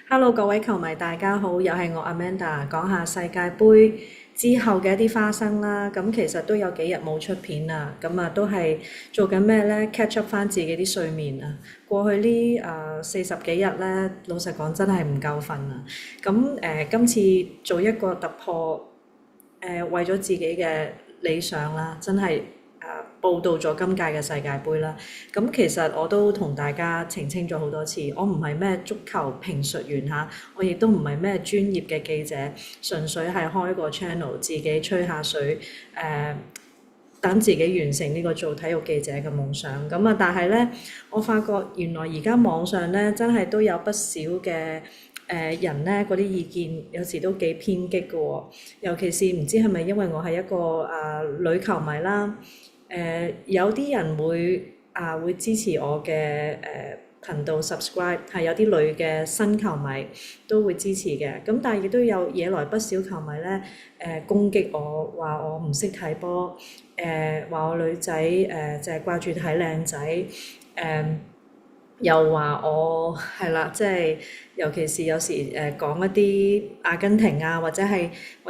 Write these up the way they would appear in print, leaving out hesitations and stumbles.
Hello，各位球迷，大家好，又係我 Amanda 講下世界盃之後嘅一啲花生啦。咁其實都有幾日冇出片啦，咁都係做緊咩呢？catch up 翻自己啲睡眠啊。過去呢40幾日呢，老實講真係唔夠瞓啊。咁今次做一個突破，為咗自己嘅理想啦，真係報道咗今屆嘅世界盃啦。咁其實我都同大家澄清咗好多次，我唔係咩足球評述員嚇，我亦都唔係咩專業嘅記者，純粹係開個 channel 自己吹下水，等自己完成呢個做體育記者嘅夢想。但係呢，我發覺原來而家網上呢，真係都有不少嘅人呢，嗰啲意見有時都幾偏激嘅喎。尤其是唔知係咪因為我係一個女球迷啦。有啲人會支持我嘅頻道 subscribe， 係有啲女嘅新球迷都會支持嘅。咁但係亦都有惹來不少球迷咧攻擊我，話我唔識睇波，話我女仔淨係掛住睇靚仔，又話我係啦，即係尤其是有時講一啲阿根廷啊，或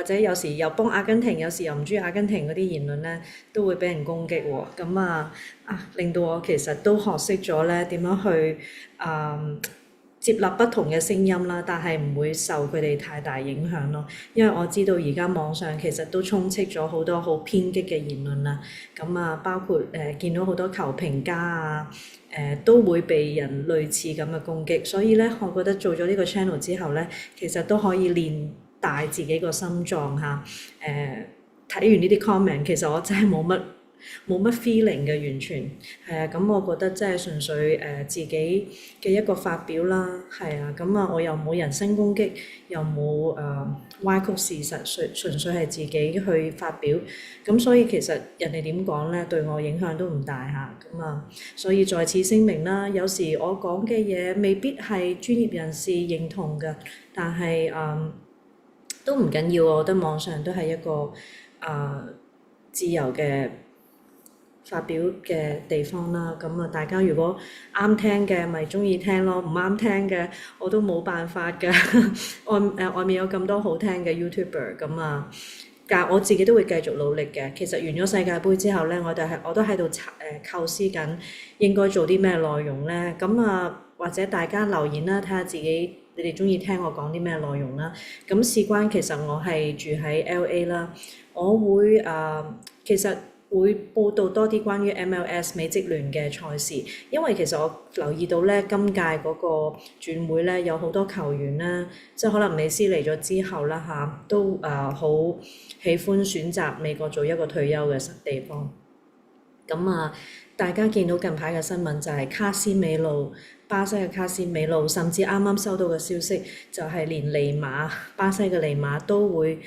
者有時又幫阿根廷，有時又唔中意阿根廷嗰啲言論咧，都會俾人攻擊喎。令到我其實都學識咗咧點樣去接納不同嘅聲音啦，但係唔會受佢哋太大影響咯。因為我知道而家網上其實都充斥咗好多好偏激嘅言論啦。包括見到好多球評家啊，都會被人類似咁嘅攻擊。所以咧，我覺得做咗呢個 channel 之後咧，其實都可以練大自己個心臟嚇。睇完呢啲 comment，其實我真係冇乜 feeling 嘅，完全係啊。我覺得真係純粹自己嘅一個發表啦，係啊。我又冇人身攻擊，又冇歪曲事實，純粹係自己去發表。所以其實人哋點講呢，對我影響都唔大嚇。所以在此聲明啦，有時我講嘅嘢未必係專業人士認同嘅，但係都唔緊要。我覺得網上都係一個自由嘅發表嘅地方啦。大家如果啱聽嘅咪鍾意聽咯，唔啱聽嘅我都冇辦法㗎。外面有咁多好聽嘅 YouTuber，但我自己都會繼續努力嘅。其實完咗世界盃之後呢，我都喺度構思緊應該做啲咩內容呢。或者大家留言啦，睇下自己你哋鍾意聽我講啲咩內容啦。事關其實我係住喺 LA 啦，我會其實會報道多啲關於 MLS 美職聯嘅賽事，因為其實我留意到咧，今屆嗰個轉會咧有好多球員咧，即係可能美斯嚟咗之後啦嚇，都好喜歡選擇美國做一個退休嘅地方。大家見到近排嘅新聞就係卡斯美路，巴西嘅卡斯美路，甚至啱啱收到嘅消息就係連尼馬，巴西嘅尼馬都會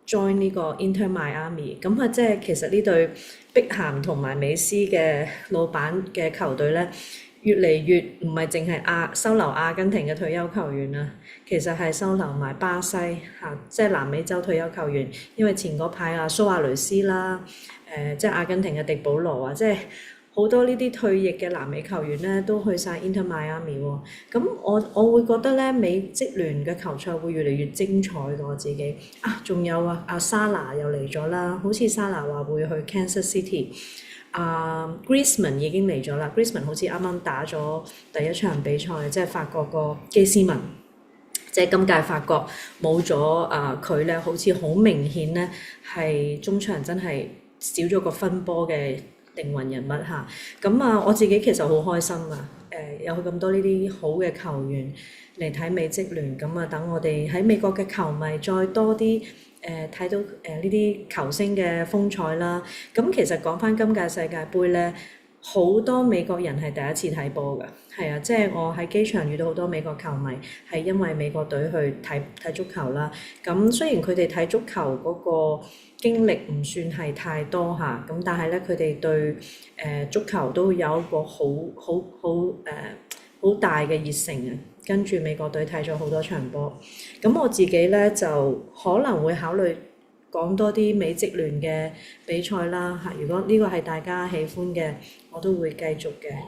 join 呢個 Inter Miami。即係其實呢隊碧咸同埋美斯嘅老闆嘅球隊咧，越嚟越唔係淨係收留阿根廷嘅退休球員啦，其實係收留埋巴西即係南美洲退休球員。因為前嗰排蘇亞雷斯啦，即係阿根廷嘅迪保羅啊，即係好多呢啲退役嘅南美球員咧，都去晒 Inter Miami 喎。我會覺得咧，美職聯嘅球賽會越嚟越精彩嘅。我自己仲有阿沙拿又嚟咗啦，好似沙拿話會去 Kansas City。Griezmann 已經嚟咗啦。Griezmann 好似啱啱打咗第一場比賽，即係法國個基斯文，即係今屆法國冇咗佢咧，好似好明顯咧係中場真係少咗個分波嘅靈魂人物嚇。我自己其實好開心啊！有咁多呢啲好嘅球員嚟睇美職聯，等我哋喺美國嘅球迷再多啲睇到呢啲球星嘅風采啦。其實講返今屆世界盃咧，好多美國人係第一次睇波㗎，係啊，即係我喺機場遇到好多美國球迷，係因為美國隊去睇足球啦。雖然佢哋睇足球嗰個經歷唔算係太多嚇，但係咧佢哋對足球都有一個好大嘅熱誠啊！跟住美國隊睇咗好多場波，我自己咧就可能會考慮講多啲美職聯嘅比賽啦嚇。如果呢個係大家喜歡嘅，我都會繼續嘅。